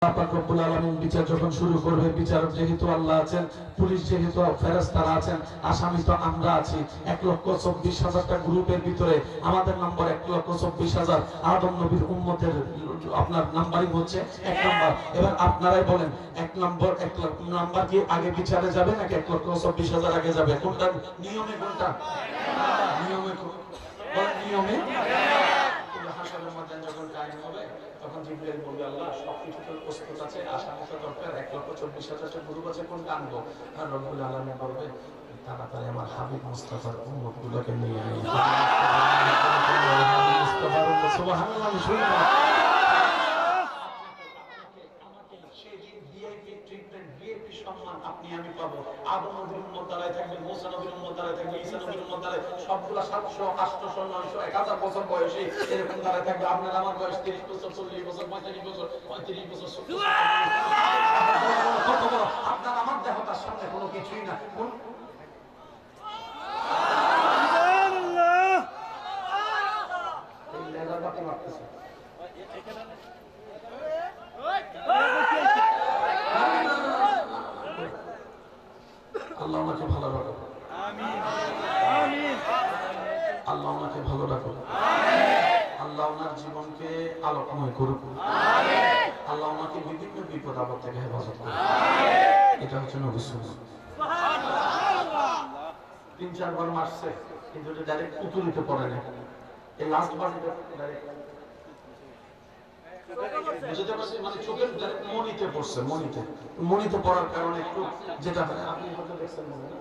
পাক রব্বুল আলামিন বিচার যখন শুরু করবে, বিচারক যেহেতু আল্লাহ আছেন, পুলিশ যেহেতু ফেরেশতারা আছেন, আসামি তো আমরা আছি। 1,24,000টা গ্রুপের ভিতরে আমাদের নাম্বার 1,24,000। আদম নবীর উম্মতের আপনার নাম্বারিং হচ্ছে 1 নাম্বার। এবার আপনারাই বলেন, 1 নাম্বার কি আগে বিচারে যাবে নাকি 1,24,000 আগে যাবে? কোনটা নিয়মে? কোনটা নিয়মে? বলেন নিয়মে। হাসরের ময়দান যখন কায়েম হবে তখন জিবরাইল বলবে, আল্লাহ সবকিছু তো প্রস্তুত আছে, আসামি তো দরকার, 1,24,000টা গ্রুপ আছে, কোনটা আনবো? আর রব্বুল আলামিন বলবে, তাড়াতাড়ি আমার হাবিব মুস্তাফার উম্মতগুলোকে নিয়ে আয়। হাবিব মুস্তাফার উম্মত, সুবহানাল্লাহ। শুনুন, আমি পাবো। আদম নবীর উম্মত দাঁড়ায় থাকবে, মুসা নবীর উম্মত দাঁড়ায় থাকবে, ঈসা নবীর উম্মত দাঁড়ায়, সবগুলা 700, 800, 900, 1000 বছর বয়সে এরকম দাঁড়ায় থাকবে। আপনার আমার বয়স 30 বছর, 40 বছর, 35 বছর, 35 বছর, 40 বছর। কত বড় আপনার আমার দেহ, তার সামনে কোনো কিছুই না। আল্লাহ ওনাকে ভালো রাখো, আল্লাহ ওনাকে ভালো রাখো, আল্লাহ ওনার জীবনকে আলোকময় করুক, আল্লাহ ওনাকে বিভিন্ন বিপদ আপদ থেকে হেফাজত করুক। এটা হচ্ছে নবী সুন্নাহ। 3-4 বার মারছে, কিন্তু ডাইরেক্ট উতুলিতে পড়ে না। এই লাস্ট বার ডাইরেক্ট বুঝতে পারছেন, মানে চোখের মনিতে পড়ছে, মনিতে পড়ার কারণে একটু যেটা হয়, আপনি হয়তো দেখছেন মনে না,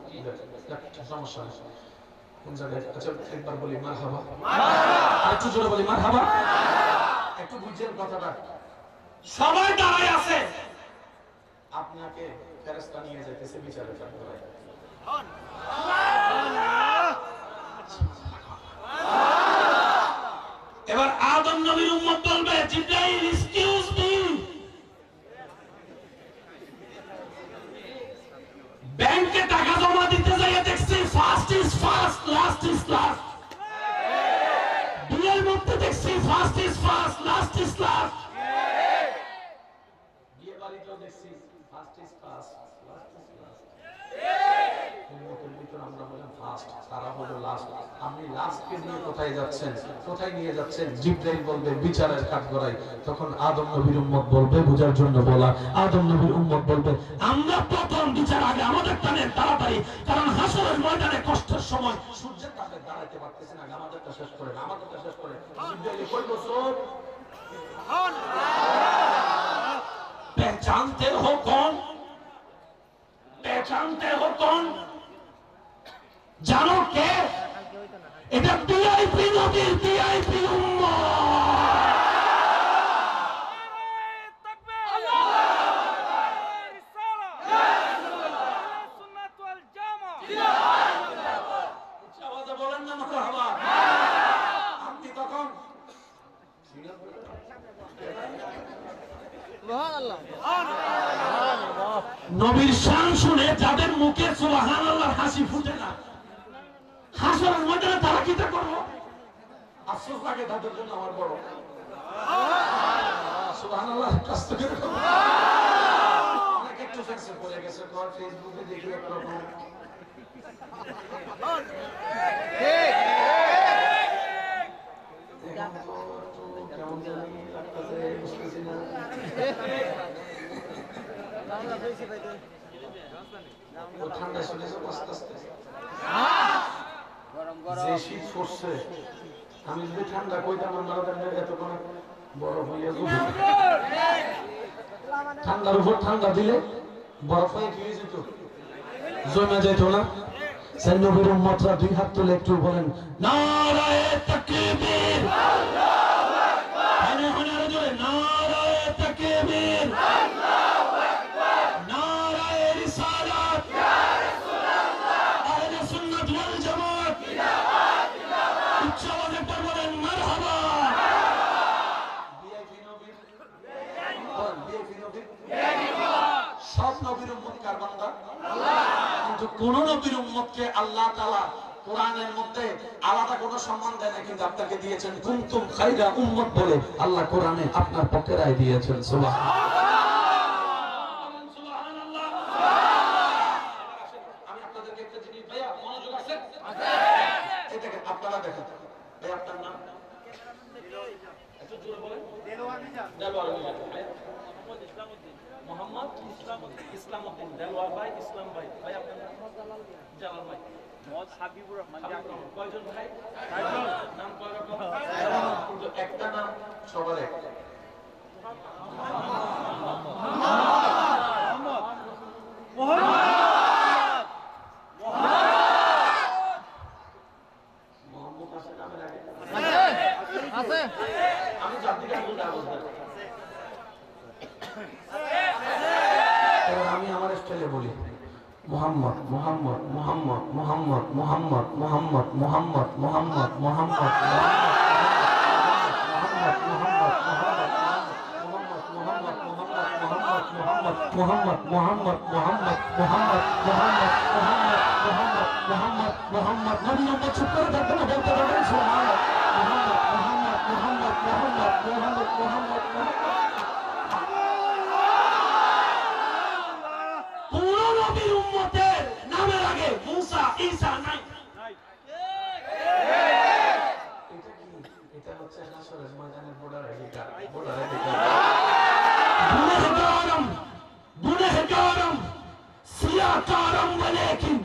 সমস্যা নেই। কোন জায়গায়? আচ্ছা একবার বলি মারহাবা, আরেকটু জোরে বলি মারহাবা। একটু বুঝছেন কথাটা? সবাই দাঁড়ায় আছে, আপনাকে ফেরেশতা নিয়ে যাইতেছে বিচারের কাঠগড়ায়। এবার আদম নবীর উম্মত বলবে, জিবরাইল এক্সকিউজ মি, ব্যাংকে টাকা জমা দিতে যাইয়ে দেখছি first is first, last is last. বিয়ের মধ্যে দেখছি first is first, last is last. বিয়ে বাড়িতেও দেখছি first is first, last is last. উম্মতের ভিতর আমরা বলেন ফার্স্ট, তারা হলো লাস্ট। আপনি লাস্টকে নিয়ে কোথায় যাচ্ছেন? কোথায় নিয়ে যাচ্ছেন? জিবরাইল বলবে বিচারের কাঠগড়ায়। তখন আদম নবীর উম্মত বলবে, বুঝার জন্য বলা, আদম নবীর উম্মত বলবে, আমরা প্রথম বিচার আগে আমাদের টানে তাড়াতাড়ি, কারণ হাসরের ময়দানে কষ্টের সময় সূর্যের তাপে দাঁড়াইতে পারতেছে না, আমাদেরটা শেষ করেন, আমাদেরটা শেষ করেন। জিবরাইল কই বছর पहचानते हो कौन? पहचानते हो कौन? জানো কে? এটা ভিআইপি নবীর ভিআইপি উম্মত। বলেন না মারহাবা। আপনি তখন নবীর শান শুনে যাদের মুখে সুবহানাল্লাহ হাসি ফুটে না, হাসরের ময়দানে তারা কিটা করবো? আফসোস লাগে তাদের জন্য। আমার বড় সুবহানাল্লাহ কষ্ট করে অনেক একটু ফেক্সে পড়ে গেছে, ফেসবুকে দেখি একরকম। কেমন জানি লাগতেছে, বুঝতেছি না। ঠান্ডা চলেছে আস্তে আস্তে, যে শীত পড়ছে। আমি যদি ঠান্ডা কইতাম এতক্ষণ বরফ হইয়া যেত। ঠান্ডার উপর ঠান্ডা দিলে বরফ হয়ে কি যেত, জমে যেত না। সেই নবীর উম্মতরা 2 হাত তুলে একটু বলেন নারায়ে তাকবীর, আল্লাহু আকবার। আরো জোরে নারায়ে তাকবীর, আল্লাহু আকবার। নারায়ে রিসালাত, ইয়া রাসূলুল্লাহ। আহলে সুন্নাত ওয়াল জামাত, জিন্দাবাদ জিন্দাবাদ। উচ্চ আওয়াজে বলেন মারহাবা। ভিআইপি নবীর, ভিআইপি নবীর, সব নবীর উম্মত কার বান্দা? আল্লাহ। কিন্তু কোন নবীর উম্মতকে আল্লাহ তাআলা কোরআনের মধ্যে আলাদা কোনো সম্মান দেয় না, কিন্তু আপনাকে দিয়েছেন কুনতুম খায়রা উম্মত বলে আল্লাহ কোরআনে আপনার পক্ষে রায় দিয়েছেন। সুবহানাল্লাহ। ইসলাম উদ্দিন, দেলোয়ার ভাই, ইসলাম ভাই, ভাই আপনার নাম? জালাল ভাই, মোহাম্মদ হাবিবুর রহমান। কয়জন ভাই? নাম কয় রকম? কিন্তু একটা নাম সবার এক। আমি জাতিটা আমি আমার স্টাইলে বলি মোহাম্মদ মোহাম্মদ মোহাম্মদ মোহাম্মদ মোহাম্মদ মোহাম্মদ মোহাম্মদ মোহাম্মদ মোহাম্মদ মোহাম্মদ মোহাম্মদ মোহাম্মদ মোহাম্মদ মোহাম্মদ মোহাম্মদ মোহাম্মদ নবী নম্বর চুপ করে থাকবে না, বলতে পারবেন সুবহানাল্লাহ। মোহাম্মদ মোহাম্মদ মোহাম্মদ মোহাম্মদ মোহাম্মদ মোহাম্মদ পুরো নবীর উম্মতের নামের আগে মুসা ঈসা নাই। এটা হচ্ছে হাসরের ময়দানের বর্ডারে লেখা, বর্ডারে লেখা गुनहगारम सियाकारम वलेकिन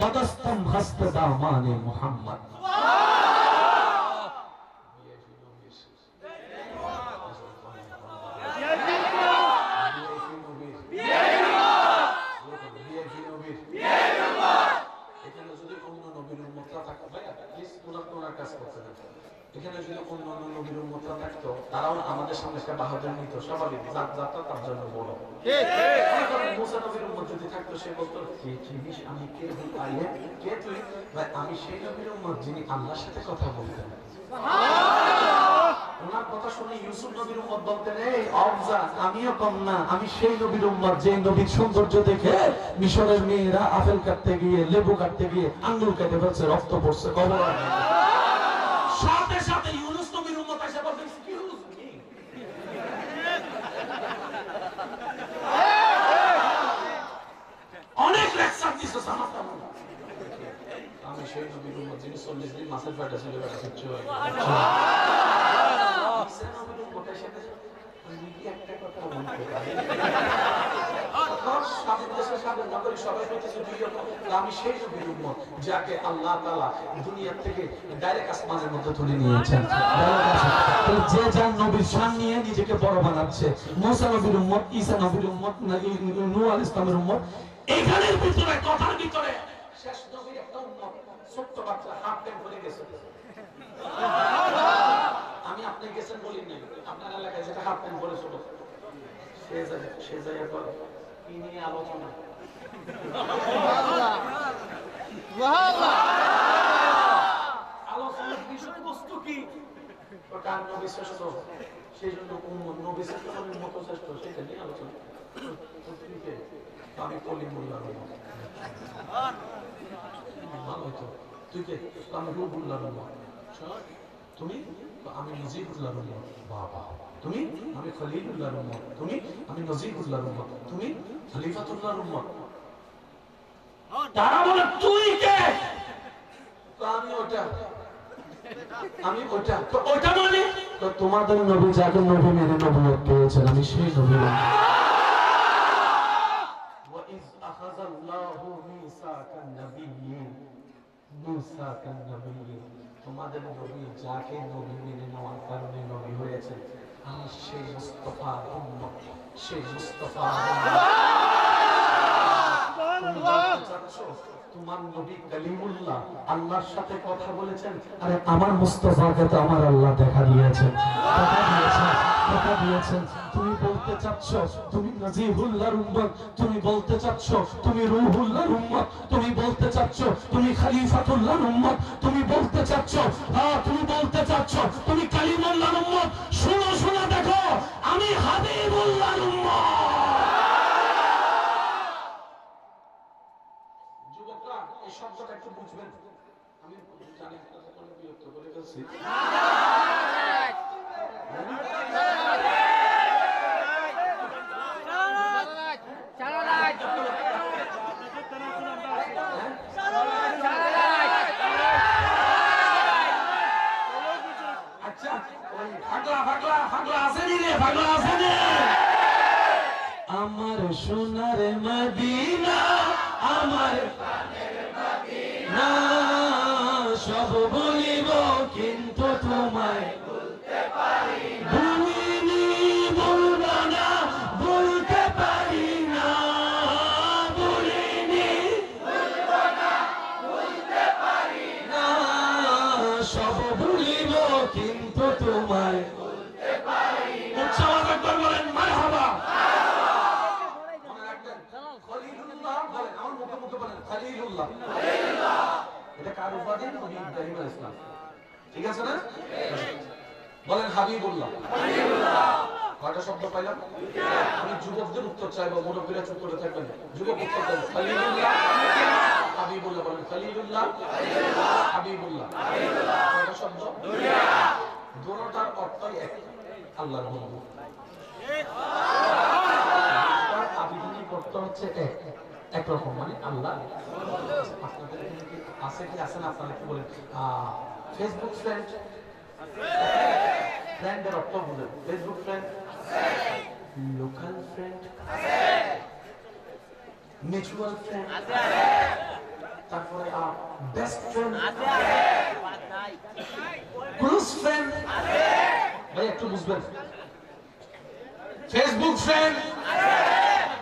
बदस्तम हस्त दामाने मोहम्मद। এখানে যদি অন্য অন্য নবীর উম্মতরা থাকতো তারাও আমাদের সামনে একটা বাহাদুর নিত, স্বাভাবিক যাত্রা তার জন্য বড়। মুসা নবীর উম্মত যদি থাকতো সে বলতো কে চিনিস আমি কে আইয়ে কে তুই? ভাই আমি সেই নবীর উম্মত যিনি আল্লাহর সাথে কথা বলতেন। ওনার কথা শুনে ইউসুফ নবীর উম্মত বলতেন এই আফজা আমিও কম না, আমি সেই নবীর উম্মত যে নবীর সৌন্দর্য দেখে মিশরের মেয়েরা আপেল কাটতে গিয়ে লেবু কাটতে গিয়ে আঙ্গুল কেটে ফেলছে, রক্ত পড়ছে, কবর সাথে সাথে ইউনুস নবীর উম্মত এসে বলতে এক্সকিউজ মি, অনেক লেকচার দিছো সামাতা। আমি সেই নবীর উম্মত যিনি 40 দিন মাছের পেটে ছিল, বেটা কিচ্ছু হয় না। ঈসা নবীর উম্মত এসে আমি কি একটা কথা বলতে পারি? আমি সেই নবীর উম্মত যাকে আল্লাহ তাআলা দুনিয়া থেকে ডাইরেক্ট আসমানের মধ্যে তুলে নিয়েছেন। যে যার নবীর শান নিয়ে নিজেকে বড় বানাচ্ছে, মুসা নবীর উম্মত, ঈসা নবীর উম্মত, নূহ আলাইহিস সালামের উম্মত। এখানের ভিতরে কথার ভিতরে শেষ নবীর একটা উম্মত ছোট্ট বাচ্চা হাফ প্যান্ট পরে গেছে। আমি আপনি গেছেন বলি নাই, আপনার এলাকায় যেটা হাফ প্যান্ট পরে ছোট সে জায়গা পর কি নিয়ে আলোচনা? আলোচনার বিষয়বস্তু কি? কার নবী শ্রেষ্ঠ, সেই জন্য নবী শ্রেষ্ঠ নবীর মতো শ্রেষ্ঠ, সেটা নিয়ে আলোচনা। আমি কলিমুল্লাহ ভালো হইতো, তুই কে? আমি রুহুল্লাহ, তুমি? আমি নজিবুল্লাহর উম্মত। বাবা তুমি? আমি খলিলুল্লাহর উম্মত। তুমি? আমি নজিবুল্লাহর উম্মত। তুমি? খলিফাতুল্লাহর উম্মত। তারা বলে তুই কে? তো আমি ওটা, আমি ওটা। তো ওটা মানে তো তোমাদের নবী যাকে নবী মেনে নবুয়ত পেয়েছেন, আমি সেই নবী। ওয়া ইজ আখাযাল্লাহু মিসাকান নাবিয়্যিন, মিসাকান নাবিয়্যিন, তোমাদের নবী যাকে নবী মেনে নেওয়ার কারণে নবী হয়েছে, আমি সেই মুস্তাফার উম্মত, সেই মুস্তাফার তোমার নবী কালিমুল্লাহ আল্লাহর সাথে কথা বলেছেন। আরে আমার মুস্তাফাকে তো আমার আল্লাহ দেখা দিয়েছেন, কথা দিয়েছেন। তুমি বলতে চাচ্ছ তুমি নজিবুল্লাহর উম্মত, তুমি বলতে চাচ্ছ তুমি রূহুল্লাহর উম্মত, তুমি বলতে চাচ্ছ তুমি খলিফাতুল্লাহর উম্মত, তুমি বলতে চাচ্ছ তুমি বলতে চাচ্ছ তুমি কালিমুল্লাহর উম্মত। শোনো শোনো দেখো, আমি হাবিবুল্লাহর উম্মত। যুবকরা এই শব্দটা একটু বুঝবেন, আমি জানি আপনাদের অনেক বিরক্ত করে ফেলছি। আচ্ছা, ওই ফাগলা ফাগলা ফাগলা আসেনি রে, ফাগলা আসেনি। সোনার মদিনা আমার না সব বলিব কিন্তু তোমায় ভুলিনি বলবো না বলতে পারি না ভুলিনি না সব ভুলিব কিন্তু তোমায় উচ্চারণ একবার বলেন মারহাবা খলিলুল্লাহ বলেন আমার মুখে মুখে বলেন খলিলুল্লাহ এটা কার উপাধি নবী ইব্রাহিম আলাইহিস সালাম ঠিক আছে না বলেন হাবিবুল্লাহ কয়টা শব্দ পাইলাম আমি যুবকদের উত্তর চাইবো মুরব্বীরা চুপ করে থাকবেন যুবক উত্তর দেন খলিলুল্লাহ হাবিবুল্লাহ বলেন খলিলুল্লাহ হাবিবুল্লাহ কয়টা শব্দ দুটোটার অর্থই এক আল্লাহর বন্ধু তার আবিধানিক অর্থ হচ্ছে এক রকম মানে আল্লাহ আপনাদের এখানে কি আছে না আপনারা কি বলেন ফেসবুক ফ্রেন্ড ফ্রেন্ডের অর্থ বলেন Facebook friend local friend mutual friend তারপরে বেস্ট ফ্রেন্ড ক্লোজ ফ্রেন্ড ভাই একটু বুঝবেন ফেসবুক ফ্রেন্ড